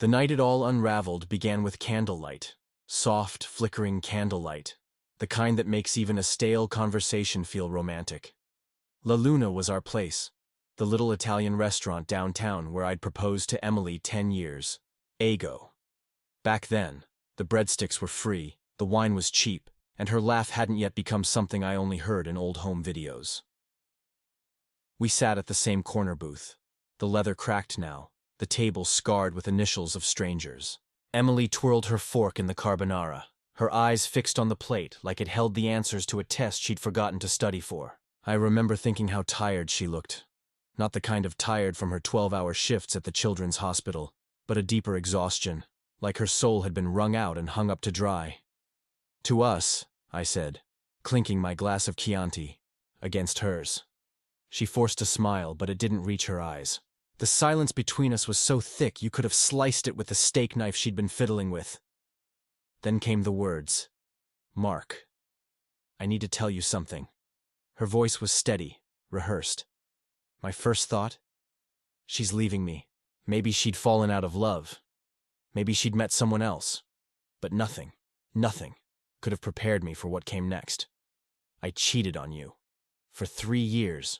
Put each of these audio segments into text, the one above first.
The night it all unraveled began with candlelight. Soft, flickering candlelight. The kind that makes even a stale conversation feel romantic. La Luna was our place. The little Italian restaurant downtown where I'd proposed to Emily 10 years ago. Back then, the breadsticks were free, the wine was cheap, and her laugh hadn't yet become something I only heard in old home videos. We sat at the same corner booth. The leather cracked now, the table scarred with initials of strangers. Emily twirled her fork in the carbonara, her eyes fixed on the plate like it held the answers to a test she'd forgotten to study for. I remember thinking how tired she looked. Not the kind of tired from her 12-hour shifts at the children's hospital, but a deeper exhaustion, like her soul had been wrung out and hung up to dry. "To us," I said, clinking my glass of Chianti against hers. She forced a smile, but it didn't reach her eyes. The silence between us was so thick you could have sliced it with the steak knife she'd been fiddling with. Then came the words, "Mark, I need to tell you something." Her voice was steady, rehearsed. My first thought? She's leaving me. Maybe she'd fallen out of love. Maybe she'd met someone else. But nothing could have prepared me for what came next. I cheated on you. For 3 years.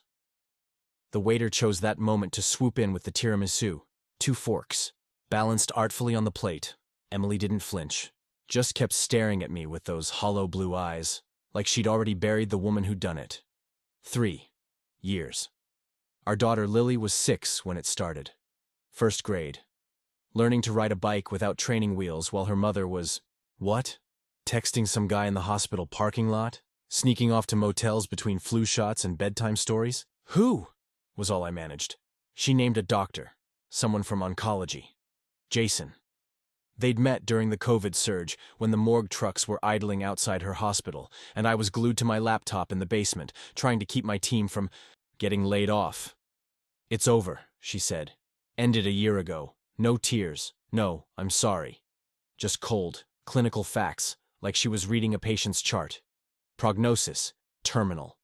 The waiter chose that moment to swoop in with the tiramisu. 2 forks, balanced artfully on the plate. Emily didn't flinch, just kept staring at me with those hollow blue eyes, like she'd already buried the woman who'd done it. 3 years. Our daughter Lily was 6 when it started. 1st grade. Learning to ride a bike without training wheels while her mother was, what? Texting some guy in the hospital parking lot? Sneaking off to motels between flu shots and bedtime stories? Who? Was all I managed. She named a doctor, someone from oncology. Jason. They'd met during the COVID surge when the morgue trucks were idling outside her hospital, and I was glued to my laptop in the basement, trying to keep my team from getting laid off. "It's over," she said. "Ended a year ago. No tears. No, I'm sorry. Just cold, clinical facts, like she was reading a patient's chart. Prognosis, terminal."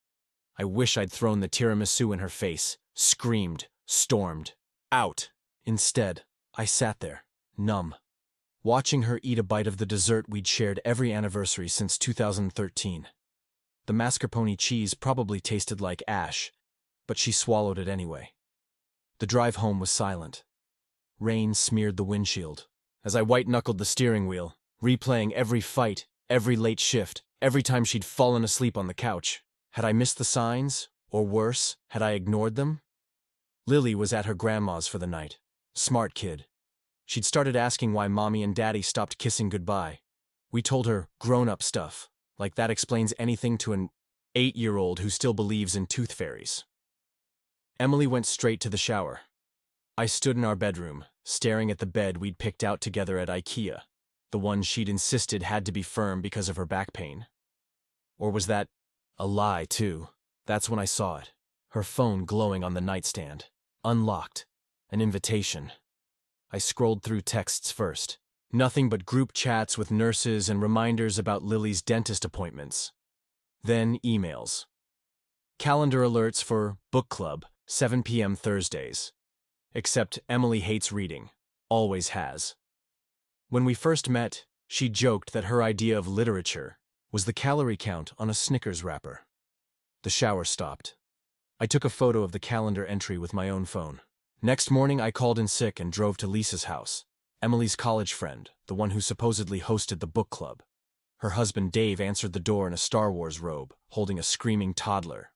I wish I'd thrown the tiramisu in her face, screamed, stormed, out. Instead, I sat there, numb, watching her eat a bite of the dessert we'd shared every anniversary since 2013. The mascarpone cheese probably tasted like ash, but she swallowed it anyway. The drive home was silent. Rain smeared the windshield. As I white-knuckled the steering wheel, replaying every fight, every late shift, every time she'd fallen asleep on the couch. Had I missed the signs? Or worse, had I ignored them? Lily was at her grandma's for the night. Smart kid. She'd started asking why Mommy and Daddy stopped kissing goodbye. We told her grown-up stuff, like that explains anything to an 8-year-old who still believes in tooth fairies. Emily went straight to the shower. I stood in our bedroom, staring at the bed we'd picked out together at IKEA, the one she'd insisted had to be firm because of her back pain. Or was that a lie, too? That's when I saw it. Her phone glowing on the nightstand. Unlocked. An invitation. I scrolled through texts first. Nothing but group chats with nurses and reminders about Lily's dentist appointments. Then emails. Calendar alerts for book club, 7 p.m. Thursdays. Except Emily hates reading. Always has. When we first met, she joked that her idea of literature was the calorie count on a Snickers wrapper. The shower stopped. I took a photo of the calendar entry with my own phone. Next morning, I called in sick and drove to Lisa's house, Emily's college friend, the one who supposedly hosted the book club. Her husband Dave answered the door in a Star Wars robe, holding a screaming toddler.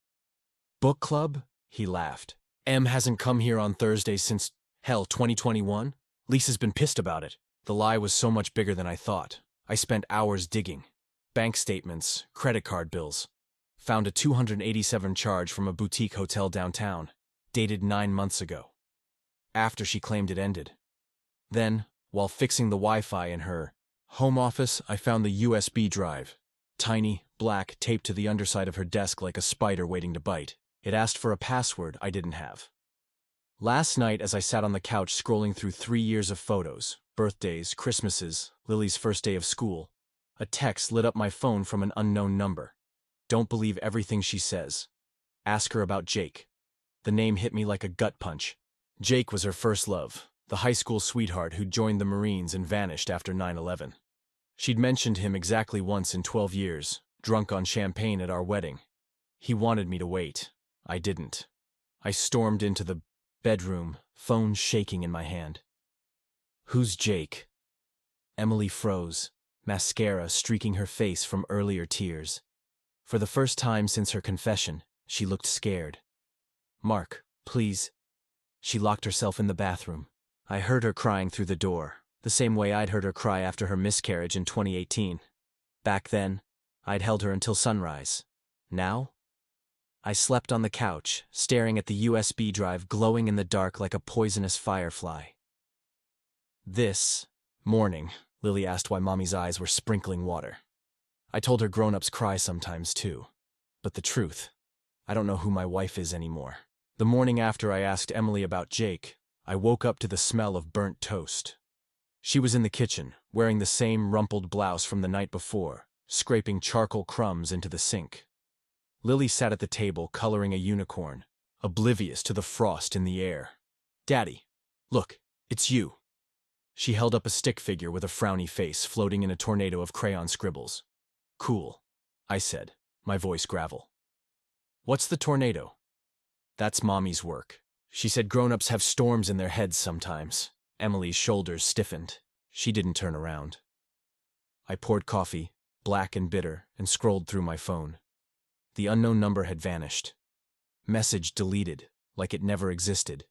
"Book club?" He laughed. "Em hasn't come here on Thursdays since, hell, 2021? Lisa's been pissed about it." The lie was so much bigger than I thought. I spent hours digging. Bank statements, credit card bills. Found a $287 charge from a boutique hotel downtown, dated 9 months ago, after she claimed it ended. Then, while fixing the Wi-Fi in her home office, I found the USB drive. Tiny, black, taped to the underside of her desk like a spider waiting to bite. It asked for a password I didn't have. Last night, as I sat on the couch scrolling through 3 years of photos, birthdays, Christmases, Lily's first day of school, a text lit up my phone from an unknown number. Don't believe everything she says. Ask her about Jake. The name hit me like a gut punch. Jake was her first love, the high school sweetheart who'd joined the Marines and vanished after 9/11. She'd mentioned him exactly once in 12 years, drunk on champagne at our wedding. He wanted me to wait. I didn't. I stormed into the bedroom, phone shaking in my hand. "Who's Jake?" Emily froze, mascara streaking her face from earlier tears. For the first time since her confession, she looked scared. "Mark, please." She locked herself in the bathroom. I heard her crying through the door, the same way I'd heard her cry after her miscarriage in 2018. Back then, I'd held her until sunrise. Now? I slept on the couch, staring at the USB drive glowing in the dark like a poisonous firefly. This morning, Lily asked why Mommy's eyes were sprinkling water. I told her grown-ups cry sometimes too. But the truth, I don't know who my wife is anymore. The morning after I asked Emily about Jake, I woke up to the smell of burnt toast. She was in the kitchen, wearing the same rumpled blouse from the night before, scraping charcoal crumbs into the sink. Lily sat at the table coloring a unicorn, oblivious to the frost in the air. "Daddy, look, it's you." She held up a stick figure with a frowny face floating in a tornado of crayon scribbles. "Cool," I said, my voice gravel. "What's the tornado?" "That's Mommy's work. She said grown-ups have storms in their heads sometimes." Emily's shoulders stiffened. She didn't turn around. I poured coffee, black and bitter, and scrolled through my phone. The unknown number had vanished. Message deleted, like it never existed.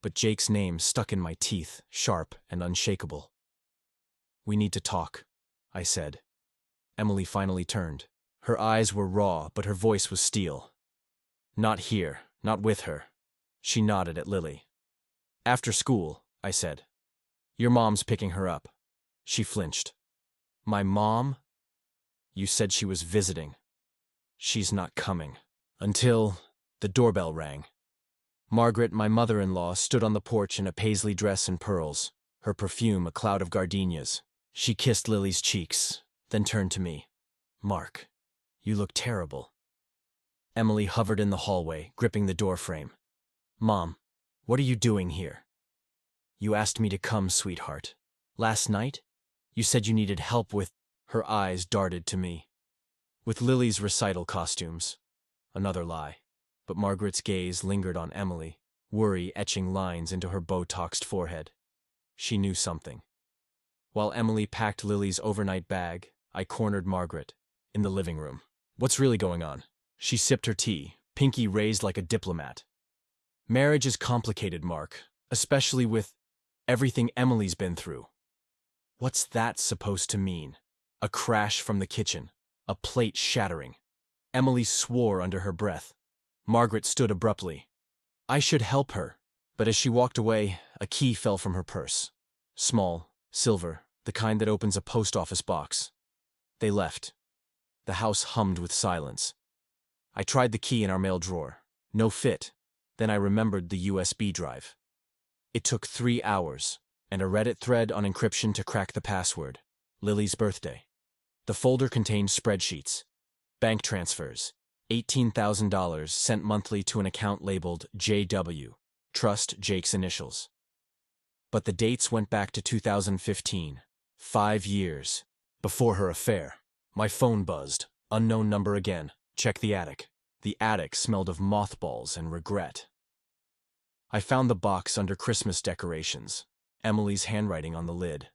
But Jake's name stuck in my teeth, sharp and unshakable. "We need to talk," I said. Emily finally turned. Her eyes were raw, but her voice was steel. "Not here, not with her." She nodded at Lily. "After school," I said. "Your mom's picking her up." She flinched. "My mom? You said she was visiting." "She's not coming." Until the doorbell rang. Margaret, my mother-in-law, stood on the porch in a paisley dress and pearls, her perfume a cloud of gardenias. She kissed Lily's cheeks, then turned to me. "Mark, you look terrible." Emily hovered in the hallway, gripping the doorframe. "Mom, what are you doing here?" "You asked me to come, sweetheart. Last night, you said you needed help with—" Her eyes darted to me. "With Lily's recital costumes." Another lie. But Margaret's gaze lingered on Emily, worry etching lines into her Botoxed forehead. She knew something. While Emily packed Lily's overnight bag, I cornered Margaret, in the living room. "What's really going on?" She sipped her tea, pinky raised like a diplomat. "Marriage is complicated, Mark, especially with everything Emily's been through." "What's that supposed to mean?" A crash from the kitchen, a plate shattering. Emily swore under her breath. Margaret stood abruptly. I should help her, but as she walked away, a key fell from her purse. Small, silver, the kind that opens a post office box. They left. The house hummed with silence. I tried the key in our mail drawer. No fit. Then I remembered the USB drive. It took 3 hours, and a Reddit thread on encryption to crack the password. Lily's birthday. The folder contained spreadsheets, bank transfers, $18,000 sent monthly to an account labeled JW, trust Jake's initials. But the dates went back to 2015, 5 years, before her affair. My phone buzzed, unknown number again, check the attic. The attic smelled of mothballs and regret. I found the box under Christmas decorations, Emily's handwriting on the lid,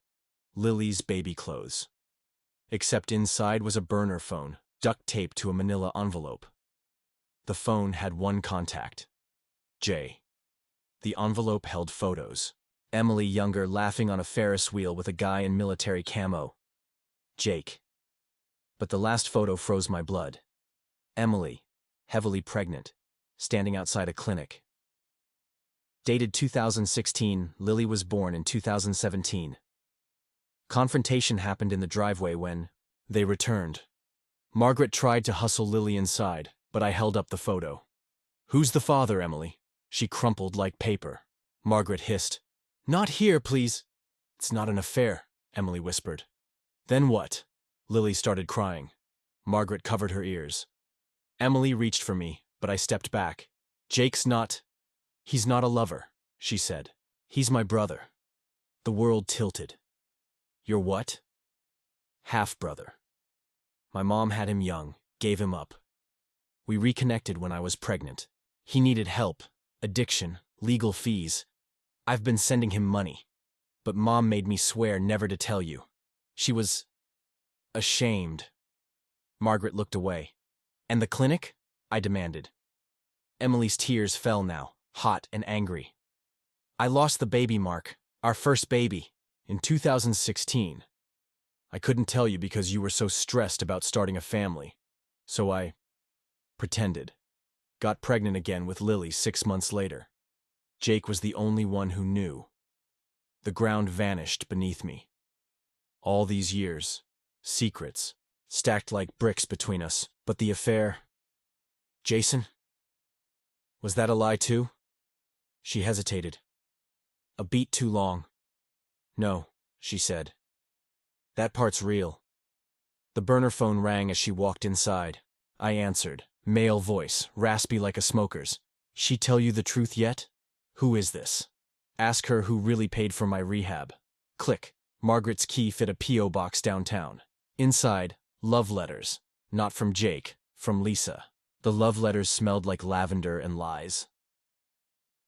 Lily's baby clothes. Except inside was a burner phone, duct taped to a manila envelope. The phone had one contact. Jay. The envelope held photos. Emily younger laughing on a Ferris wheel with a guy in military camo. Jake. But the last photo froze my blood. Emily, heavily pregnant, standing outside a clinic. Dated 2016, Lily was born in 2017. Confrontation happened in the driveway when they returned. Margaret tried to hustle Lily inside, but I held up the photo. "Who's the father, Emily?" She crumpled like paper. Margaret hissed, "Not here, please." "It's not an affair," Emily whispered. "Then what?" Lily started crying. Margaret covered her ears. Emily reached for me, but I stepped back. "Jake's not... He's not a lover," she said. He's my brother. The world tilted. Your what? Half-brother. My mom had him young, gave him up. We reconnected when I was pregnant. He needed help, addiction, legal fees. I've been sending him money. But Mom made me swear never to tell you. She was ashamed. Margaret looked away. And the clinic? I demanded. Emily's tears fell now, hot and angry. I lost the baby, Mark, our first baby, in 2016. I couldn't tell you because you were so stressed about starting a family. So I pretended. Got pregnant again with Lily 6 months later. Jake was the only one who knew. The ground vanished beneath me. All these years, secrets, stacked like bricks between us, but the affair… Jason? Was that a lie too? She hesitated. A beat too long. No, she said. That part's real. The burner phone rang as she walked inside. I answered. Male voice, raspy like a smoker's. She tell you the truth yet? Who is this? Ask her who really paid for my rehab. Click. Margaret's key fit a P.O. box downtown. Inside, love letters. Not from Jake, from Lisa. The love letters smelled like lavender and lies.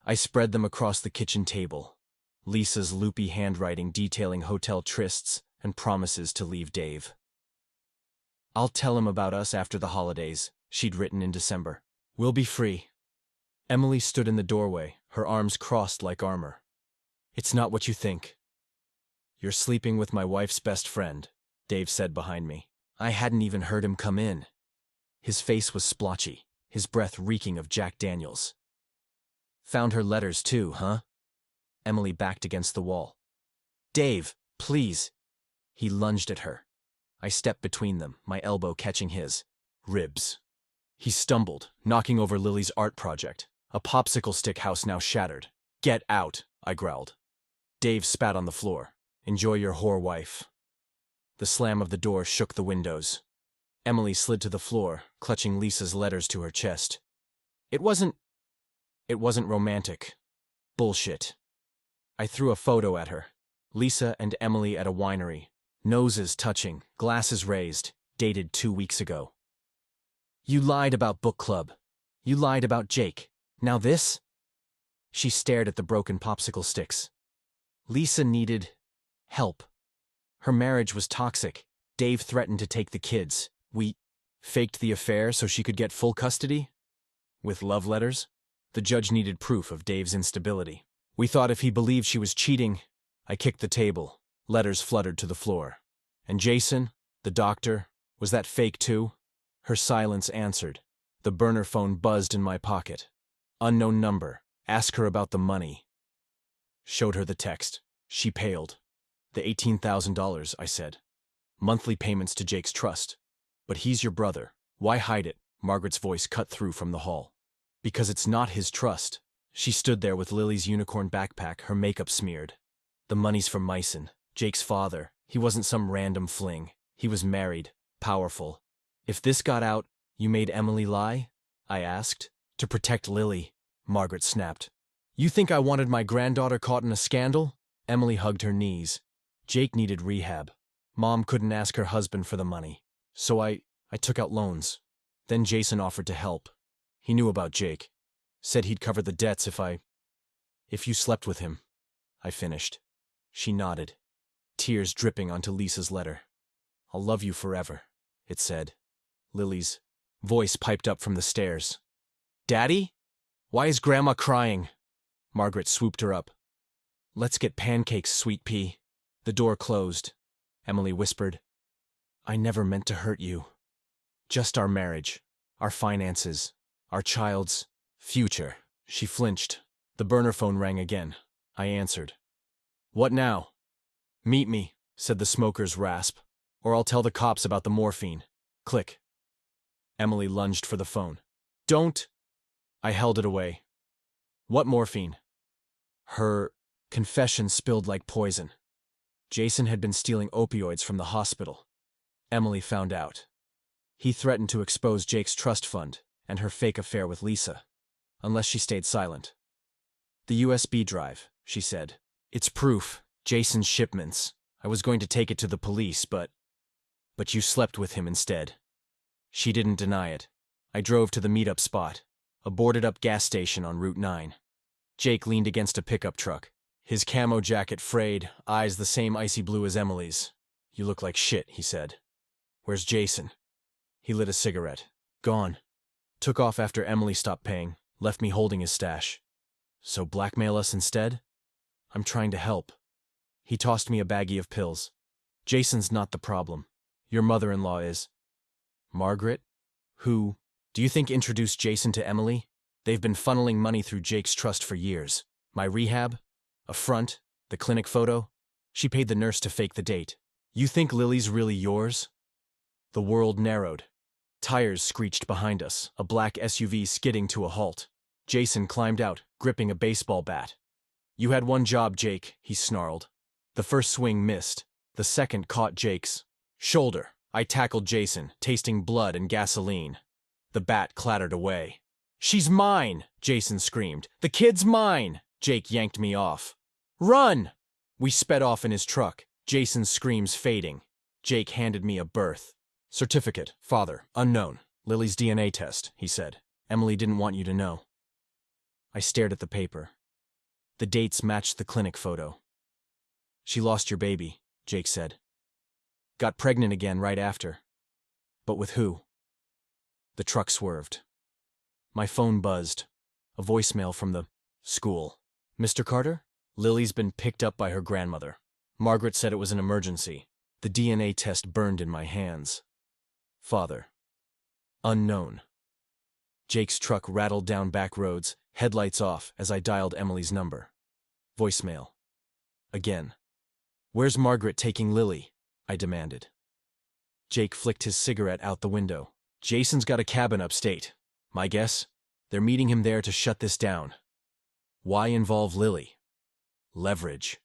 I spread them across the kitchen table. Lisa's loopy handwriting detailing hotel trysts and promises to leave Dave. I'll tell him about us after the holidays, she'd written in December. We'll be free. Emily stood in the doorway, her arms crossed like armor. It's not what you think. You're sleeping with my wife's best friend, Dave said behind me. I hadn't even heard him come in. His face was splotchy, his breath reeking of Jack Daniels. Found her letters too, huh? Emily backed against the wall. Dave, please. He lunged at her. I stepped between them, my elbow catching his ribs. He stumbled, knocking over Lily's art project, a popsicle stick house now shattered. Get out, I growled. Dave spat on the floor. Enjoy your whore wife. The slam of the door shook the windows. Emily slid to the floor, clutching Lisa's letters to her chest. It wasn't romantic. Bullshit. I threw a photo at her. Lisa and Emily at a winery. Noses touching, glasses raised, dated 2 weeks ago. You lied about book club. You lied about Jake. Now this? She stared at the broken popsicle sticks. Lisa needed help. Her marriage was toxic. Dave threatened to take the kids. We faked the affair so she could get full custody? With love letters? The judge needed proof of Dave's instability. We thought if he believed she was cheating… I kicked the table. Letters fluttered to the floor. And Jason, the doctor, was that fake too? Her silence answered. The burner phone buzzed in my pocket. Unknown number. Ask her about the money. Showed her the text. She paled. The $18,000, I said. Monthly payments to Jake's trust. But he's your brother. Why hide it? Margaret's voice cut through from the hall. Because it's not his trust. She stood there with Lily's unicorn backpack, her makeup smeared. The money's from Myson, Jake's father. He wasn't some random fling. He was married, powerful. If this got out, you made Emily lie? I asked. To protect Lily, Margaret snapped. You think I wanted my granddaughter caught in a scandal? Emily hugged her knees. Jake needed rehab. Mom couldn't ask her husband for the money. So I took out loans. Then Jason offered to help. He knew about Jake. Said he'd cover the debts if you slept with him. I finished. She nodded. Tears dripping onto Lisa's letter. I'll love you forever, it said. Lily's voice piped up from the stairs. Daddy? Why is Grandma crying? Margaret swooped her up. Let's get pancakes, sweet pea. The door closed. Emily whispered. I never meant to hurt you. Just our marriage, our finances, our child's future. She flinched. The burner phone rang again. I answered. What now? Meet me, said the smoker's rasp, or I'll tell the cops about the morphine. Click. Emily lunged for the phone. Don't! I held it away. What morphine? Her confession spilled like poison. Jason had been stealing opioids from the hospital. Emily found out. He threatened to expose Jake's trust fund and her fake affair with Lisa, unless she stayed silent. The USB drive, she said. It's proof. Jason's shipments. I was going to take it to the police, but you slept with him instead. She didn't deny it. I drove to the meetup spot, a boarded-up gas station on Route 9. Jake leaned against a pickup truck. His camo jacket frayed, eyes the same icy blue as Emily's. You look like shit, he said. Where's Jason? He lit a cigarette. Gone. Took off after Emily stopped paying, left me holding his stash. So blackmail us instead? I'm trying to help. He tossed me a baggie of pills. Jason's not the problem. Your mother-in-law is. Margaret? Who? Do you think introduced Jason to Emily? They've been funneling money through Jake's trust for years. My rehab? A front? The clinic photo? She paid the nurse to fake the date. You think Lily's really yours? The world narrowed. Tires screeched behind us, a black SUV skidding to a halt. Jason climbed out, gripping a baseball bat. You had one job, Jake, he snarled. The first swing missed. The second caught Jake's shoulder. I tackled Jason, tasting blood and gasoline. The bat clattered away. She's mine, Jason screamed. The kid's mine. Jake yanked me off. Run! We sped off in his truck, Jason's screams fading. Jake handed me a birth certificate. Father, unknown. Lily's DNA test, he said. Emily didn't want you to know. I stared at the paper. The dates matched the clinic photo. She lost your baby, Jake said. Got pregnant again right after. But with who? The truck swerved. My phone buzzed. A voicemail from the school. Mr. Carter? Lily's been picked up by her grandmother. Margaret said it was an emergency. The DNA test burned in my hands. Father. Unknown. Jake's truck rattled down back roads, headlights off as I dialed Emily's number. Voicemail. Again. Where's Margaret taking Lily? I demanded. Jake flicked his cigarette out the window. Jason's got a cabin upstate. My guess? They're meeting him there to shut this down. Why involve Lily? Leverage.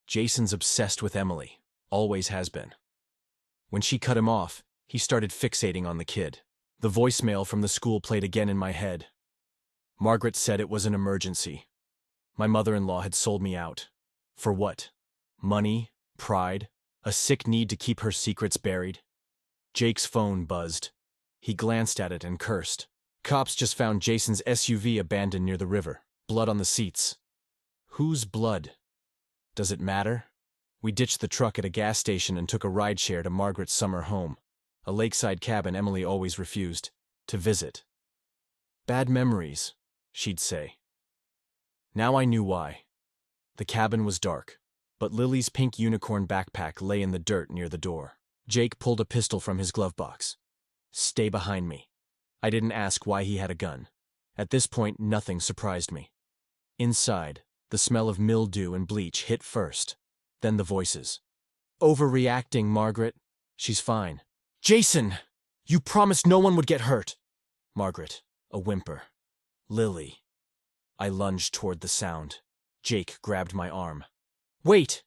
Jason's obsessed with Emily. Always has been. When she cut him off, he started fixating on the kid. The voicemail from the school played again in my head. Margaret said it was an emergency. My mother-in-law had sold me out. For what? Money? Pride? A sick need to keep her secrets buried? Jake's phone buzzed. He glanced at it and cursed. Cops just found Jason's SUV abandoned near the river. Blood on the seats. Whose blood? Does it matter? We ditched the truck at a gas station and took a rideshare to Margaret's summer home, a lakeside cabin Emily always refused to visit. Bad memories, she'd say. Now I knew why. The cabin was dark, but Lily's pink unicorn backpack lay in the dirt near the door. Jake pulled a pistol from his glove box. Stay behind me. I didn't ask why he had a gun. At this point, nothing surprised me. Inside, the smell of mildew and bleach hit first, then the voices. Overreacting, Margaret. She's fine. Jason! You promised no one would get hurt. Margaret, a whimper. Lily. I lunged toward the sound. Jake grabbed my arm. Wait!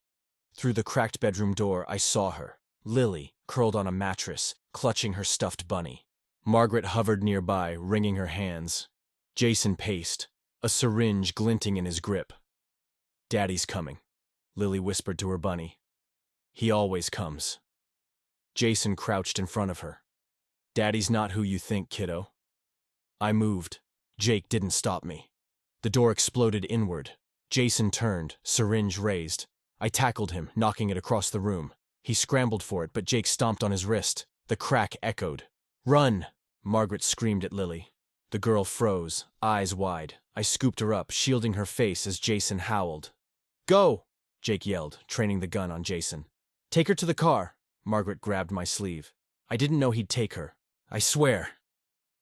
Through the cracked bedroom door, I saw her. Lily, curled on a mattress, clutching her stuffed bunny. Margaret hovered nearby, wringing her hands. Jason paced, a syringe glinting in his grip. Daddy's coming, Lily whispered to her bunny. He always comes. Jason crouched in front of her. Daddy's not who you think, kiddo. I moved. Jake didn't stop me. The door exploded inward. Jason turned, syringe raised. I tackled him, knocking it across the room. He scrambled for it, but Jake stomped on his wrist. The crack echoed. Run! Margaret screamed at Lily. The girl froze, eyes wide. I scooped her up, shielding her face as Jason howled. Go! Jake yelled, training the gun on Jason. Take her to the car. Margaret grabbed my sleeve. I didn't know he'd take her. I swear.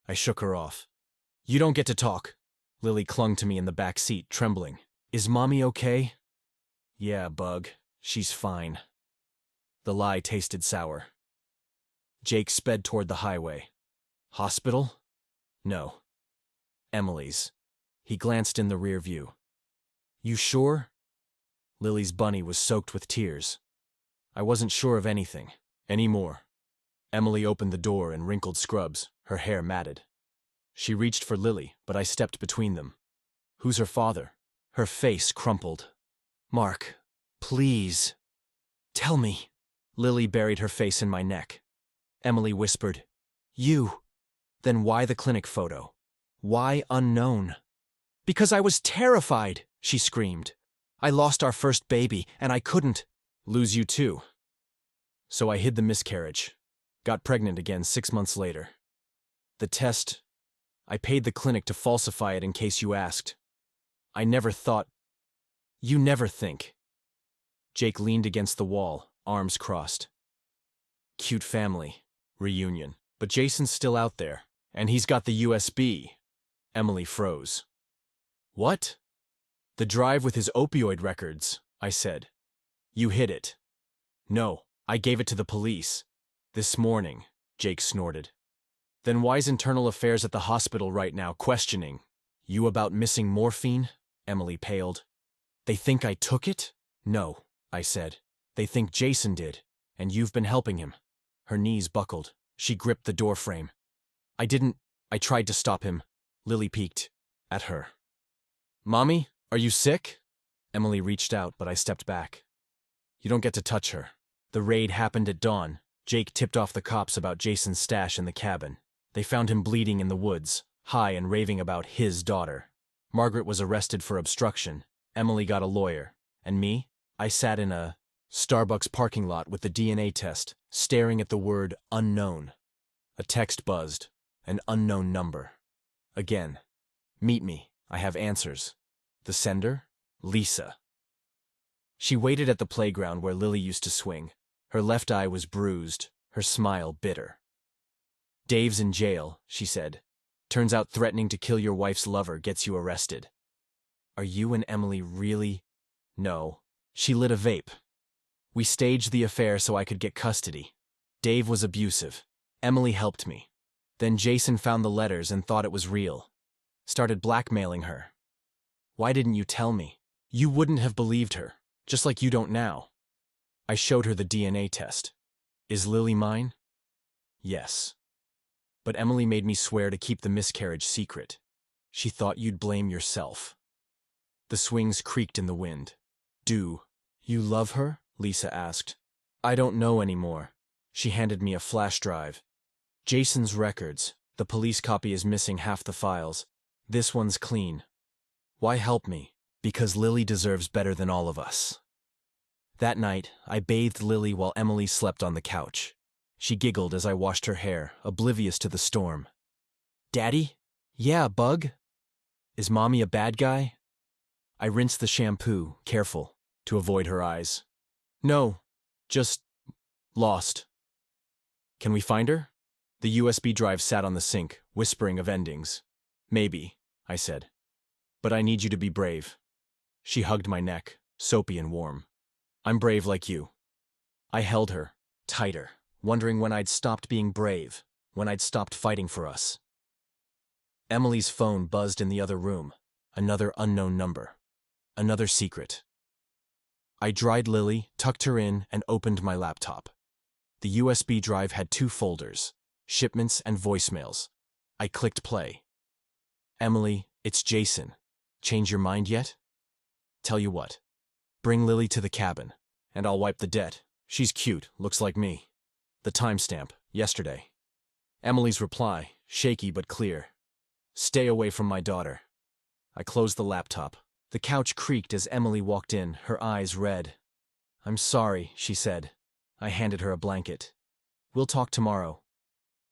I shook her off. You don't get to talk. Lily clung to me in the back seat, trembling. Is Mommy okay? Yeah, Bug. She's fine. The lie tasted sour. Jake sped toward the highway. Hospital? No. Emily's. He glanced in the rear view. You sure? Lily's bunny was soaked with tears. I wasn't sure of anything, anymore. Emily opened the door and wrinkled scrubs, her hair matted. She reached for Lily, but I stepped between them. Who's her father? Her face crumpled. Mark, please. Tell me. Lily buried her face in my neck. Emily whispered, You. Then why the clinic photo? Why unknown? Because I was terrified, she screamed. I lost our first baby, and I couldn't lose you too. So I hid the miscarriage. Got pregnant again 6 months later. The test, I paid the clinic to falsify it in case you asked. I never thought. You never think. Jake leaned against the wall, arms crossed. Cute family. Reunion. But Jason's still out there, and he's got the USB. Emily froze. What? The drive with his opioid records, I said. You hid it. No, I gave it to the police. This morning, Jake snorted. Then why's internal affairs at the hospital right now questioning? You about missing morphine? Emily paled. They think I took it? No, I said. They think Jason did, and you've been helping him. Her knees buckled. She gripped the doorframe. I tried to stop him. Lily peeked at her. Mommy, are you sick? Emily reached out, but I stepped back. You don't get to touch her. The raid happened at dawn. Jake tipped off the cops about Jason's stash in the cabin. They found him bleeding in the woods, high and raving about his daughter. Margaret was arrested for obstruction. Emily got a lawyer. And me? I sat in a Starbucks parking lot with the DNA test, staring at the word unknown. A text buzzed. An unknown number. Again. Meet me. I have answers. The sender? Lisa. She waited at the playground where Lily used to swing. Her left eye was bruised, her smile bitter. Dave's in jail, she said. Turns out threatening to kill your wife's lover gets you arrested. Are you and Emily really? No. She lit a vape. We staged the affair so I could get custody. Dave was abusive. Emily helped me. Then Jason found the letters and thought it was real. Started blackmailing her. Why didn't you tell me? You wouldn't have believed her, just like you don't now. I showed her the DNA test. Is Lily mine? Yes. But Emily made me swear to keep the miscarriage secret. She thought you'd blame yourself. The swings creaked in the wind. Do you love her? Lisa asked. I don't know anymore. She handed me a flash drive. Jason's records. The police copy is missing half the files. This one's clean. Why help me? Because Lily deserves better than all of us. That night, I bathed Lily while Emily slept on the couch. She giggled as I washed her hair, oblivious to the storm. Daddy? Yeah, bug? Is Mommy a bad guy? I rinsed the shampoo, careful, to avoid her eyes. No, just lost. Can we find her? The USB drive sat on the sink, whispering of endings. Maybe, I said. But I need you to be brave. She hugged my neck, soapy and warm. I'm brave like you. I held her, tighter, wondering when I'd stopped being brave, when I'd stopped fighting for us. Emily's phone buzzed in the other room. Another unknown number. Another secret. I dried Lily, tucked her in, and opened my laptop. The USB drive had 2 folders, shipments and voicemails. I clicked play. Emily, it's Jason. Change your mind yet? Tell you what. Bring Lily to the cabin, and I'll wipe the debt. She's cute, looks like me. The timestamp, yesterday. Emily's reply, shaky but clear. Stay away from my daughter. I closed the laptop. The couch creaked as Emily walked in, her eyes red. I'm sorry, she said. I handed her a blanket. We'll talk tomorrow.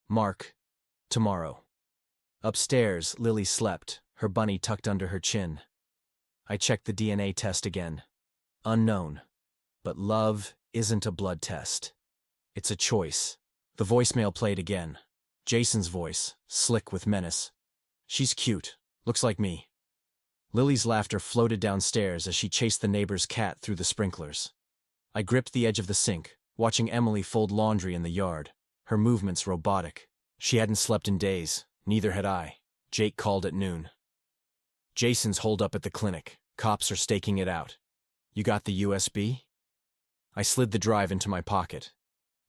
Mark, tomorrow. Upstairs, Lily slept, her bunny tucked under her chin. I checked the DNA test again. Unknown. But love isn't a blood test. It's a choice. The voicemail played again. Jason's voice, slick with menace. She's cute. Looks like me. Lily's laughter floated downstairs as she chased the neighbor's cat through the sprinklers. I gripped the edge of the sink, watching Emily fold laundry in the yard, her movements robotic. She hadn't slept in days, neither had I. Jake called at noon. Jason's holed up at the clinic. Cops are staking it out. You got the USB? I slid the drive into my pocket.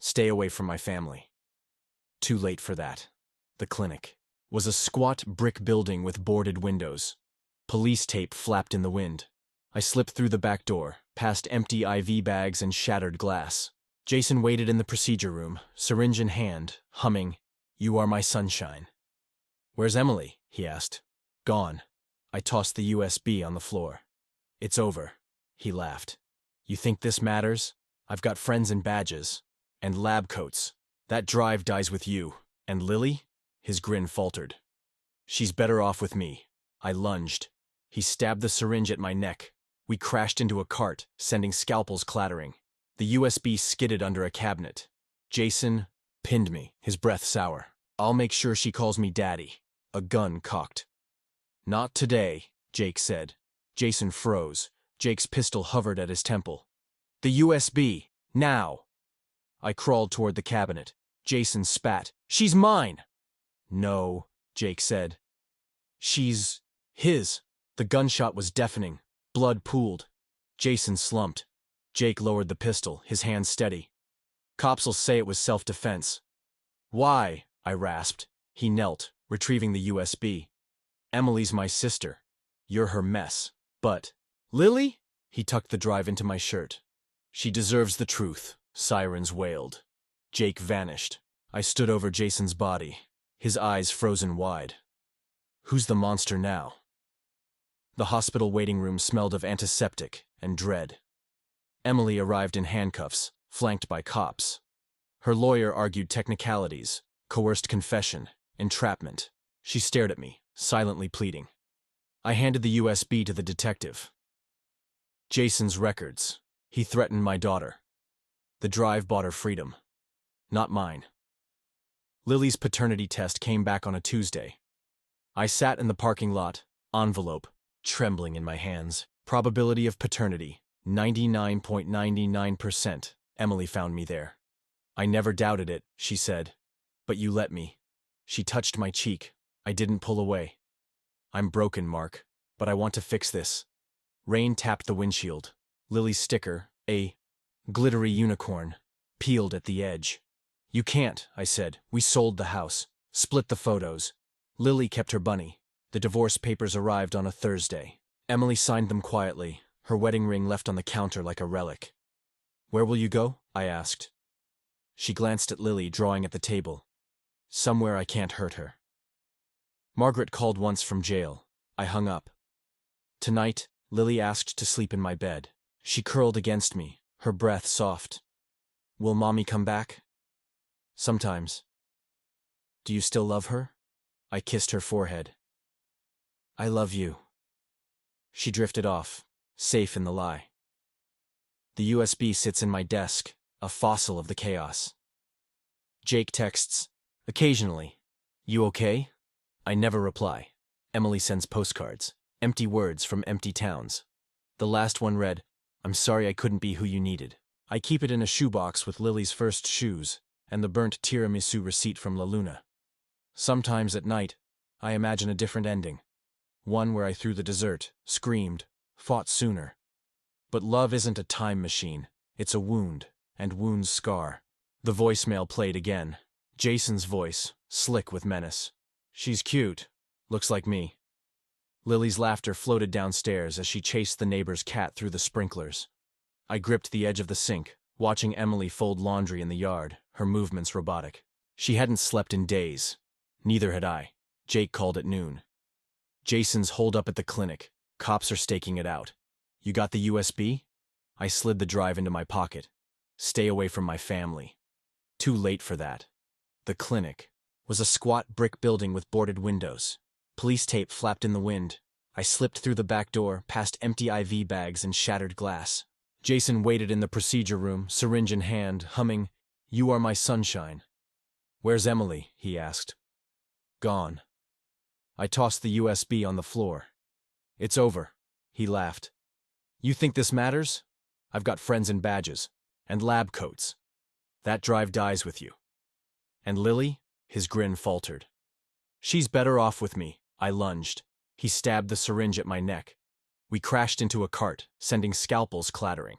Stay away from my family. Too late for that. The clinic was a squat brick building with boarded windows. Police tape flapped in the wind. I slipped through the back door, past empty IV bags and shattered glass. Jason waited in the procedure room, syringe in hand, humming, "You Are My Sunshine." "Where's Emily?" he asked. "Gone." I tossed the USB on the floor. "It's over." He laughed. "You think this matters? I've got friends and badges. And lab coats. That drive dies with you. And Lily?" His grin faltered. "She's better off with me." I lunged. He stabbed the syringe at my neck. We crashed into a cart, sending scalpels clattering. The USB skidded under a cabinet. Jason pinned me, his breath sour. "I'll make sure she calls me Daddy." A gun cocked. "Not today," Jake said. Jason froze. Jake's pistol hovered at his temple. "The USB! Now!" I crawled toward the cabinet. Jason spat. "She's mine!" "No," Jake said. "She's his." The gunshot was deafening. Blood pooled. Jason slumped. Jake lowered the pistol, his hand steady. "Cops'll say it was self-defense." "Why?" I rasped. He knelt, retrieving the USB. "Emily's my sister. You're her mess. But Lily?" He tucked the drive into my shirt. "She deserves the truth," sirens wailed. Jake vanished. I stood over Jason's body, his eyes frozen wide. Who's the monster now? The hospital waiting room smelled of antiseptic and dread. Emily arrived in handcuffs, flanked by cops. Her lawyer argued technicalities, coerced confession, entrapment. She stared at me, silently pleading. I handed the USB to the detective. "Jason's records. He threatened my daughter. The drive bought her freedom. Not mine." Lily's paternity test came back on a Tuesday. I sat in the parking lot, envelope, trembling in my hands. Probability of paternity, 99.99%. Emily found me there. "I never doubted it," she said. "But you let me." She touched my cheek. I didn't pull away. "I'm broken, Mark, but I want to fix this." Rain tapped the windshield. Lily's sticker, a glittery unicorn, peeled at the edge. "You can't," I said. "We sold the house. Split the photos." Lily kept her bunny. The divorce papers arrived on a Thursday. Emily signed them quietly, her wedding ring left on the counter like a relic. "Where will you go?" I asked. She glanced at Lily, drawing at the table. "Somewhere I can't hurt her." Margaret called once from jail. I hung up. Tonight, Lily asked to sleep in my bed. She curled against me, her breath soft. "Will Mommy come back?" "Sometimes." "Do you still love her?" I kissed her forehead. "I love you." She drifted off, safe in the lie. The USB sits in my desk, a fossil of the chaos. Jake texts, occasionally. "You okay?" I never reply. Emily sends postcards, empty words from empty towns. The last one read, "I'm sorry I couldn't be who you needed." I keep it in a shoebox with Lily's first shoes and the burnt tiramisu receipt from La Luna. Sometimes at night, I imagine a different ending. One where I threw the dessert, screamed, fought sooner. But love isn't a time machine. It's a wound, and wounds scar. The voicemail played again. Jason's voice, slick with menace. "She's cute. Looks like me." Lily's laughter floated downstairs as she chased the neighbor's cat through the sprinklers. I gripped the edge of the sink, watching Emily fold laundry in the yard, her movements robotic. She hadn't slept in days. Neither had I. Jake called at noon. "Jason's holed up at the clinic. Cops are staking it out." "You got the USB?" I slid the drive into my pocket. Stay away from my family. Too late for that. The clinic was a squat brick building with boarded windows. Police tape flapped in the wind. I slipped through the back door, past empty IV bags and shattered glass. Jason waited in the procedure room, syringe in hand, humming, "You Are My Sunshine." "Where's Emily?" he asked. "Gone." I tossed the USB on the floor. "It's over." He laughed. "You think this matters? I've got friends and badges. And lab coats. That drive dies with you. And Lily?" His grin faltered. "She's better off with me." I lunged. He stabbed the syringe at my neck. We crashed into a cart, sending scalpels clattering.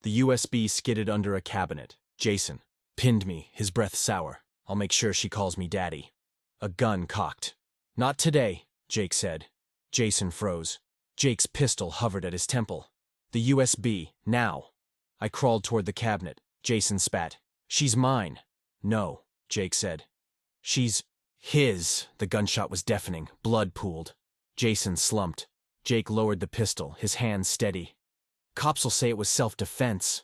The USB skidded under a cabinet. Jason pinned me, his breath sour. "I'll make sure she calls me Daddy." A gun cocked. "Not today," Jake said. Jason froze. Jake's pistol hovered at his temple. The USB, now. I crawled toward the cabinet. Jason spat. She's mine. No, Jake said. She's his. The gunshot was deafening. Blood pooled. Jason slumped. Jake lowered the pistol, his hand steady. Cops'll say it was self-defense.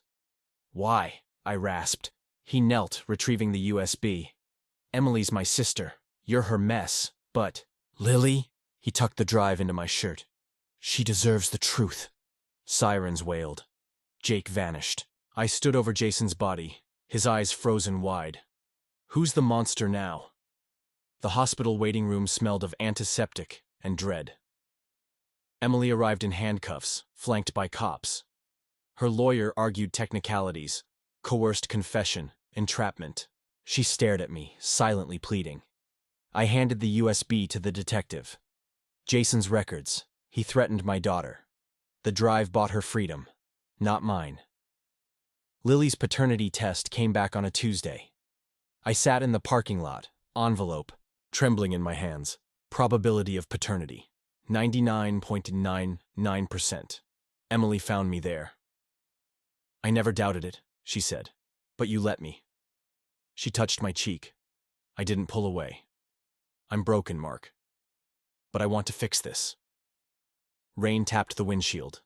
Why? I rasped. He knelt, retrieving the USB. Emily's my sister. You're her mess. But, Lily? He tucked the drive into my shirt. She deserves the truth. Sirens wailed. Jake vanished. I stood over Jason's body, his eyes frozen wide. Who's the monster now? The hospital waiting room smelled of antiseptic and dread. Emily arrived in handcuffs, flanked by cops. Her lawyer argued technicalities, coerced confession, entrapment. She stared at me, silently pleading. I handed the USB to the detective. Jason's records. He threatened my daughter. The drive bought her freedom, not mine. Lily's paternity test came back on a Tuesday. I sat in the parking lot, envelope, trembling in my hands. Probability of paternity, 99.99%. Emily found me there. I never doubted it, she said. But you let me. She touched my cheek. I didn't pull away. I'm broken, Mark. But I want to fix this. Rain tapped the windshield.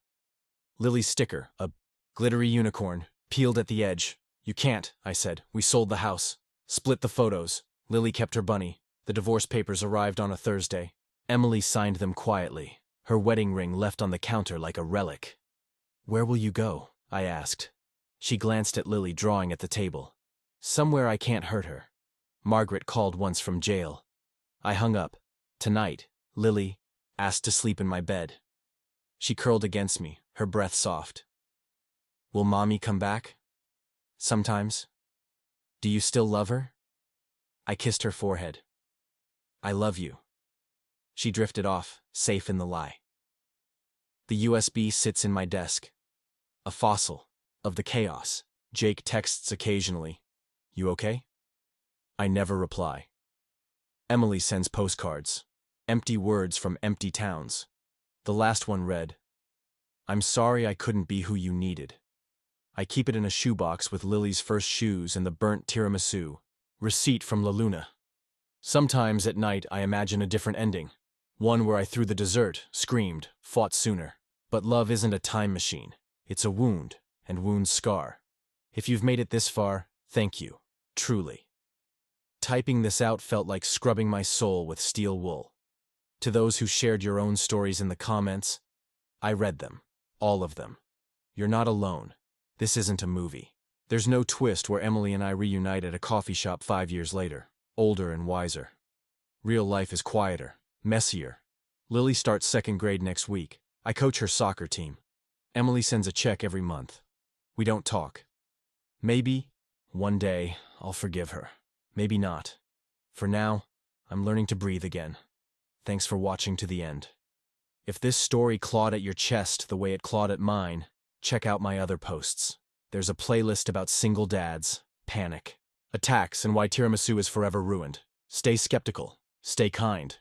Lily's sticker, a glittery unicorn, peeled at the edge. You can't, I said. We sold the house. Split the photos. Lily kept her bunny. The divorce papers arrived on a Thursday. Emily signed them quietly, her wedding ring left on the counter like a relic. Where will you go? I asked. She glanced at Lily drawing at the table. Somewhere I can't hurt her. Margaret called once from jail. I hung up. Tonight, Lily asked to sleep in my bed. She curled against me, her breath soft. Will Mommy come back? Sometimes. Do you still love her? I kissed her forehead. I love you. She drifted off, safe in the lie. The USB sits in my desk. A fossil of the chaos. Jake texts occasionally. You okay? I never reply. Emily sends postcards. Empty words from empty towns. The last one read, I'm sorry I couldn't be who you needed. I keep it in a shoebox with Lily's first shoes and the burnt tiramisu. Receipt from La Luna. Sometimes at night I imagine a different ending. One where I threw the dessert, screamed, fought sooner. But love isn't a time machine. It's a wound, and wounds scar. If you've made it this far, thank you. Truly. Typing this out felt like scrubbing my soul with steel wool. To those who shared your own stories in the comments, I read them. All of them. You're not alone. This isn't a movie. There's no twist where Emily and I reunite at a coffee shop 5 years later, older and wiser. Real life is quieter, messier. Lily starts second grade next week. I coach her soccer team. Emily sends a check every month. We don't talk. Maybe, one day, I'll forgive her. Maybe not. For now, I'm learning to breathe again. Thanks for watching to the end. If this story clawed at your chest the way it clawed at mine, check out my other posts. There's a playlist about single dads, panic, attacks, and why tiramisu is forever ruined. Stay skeptical. Stay kind.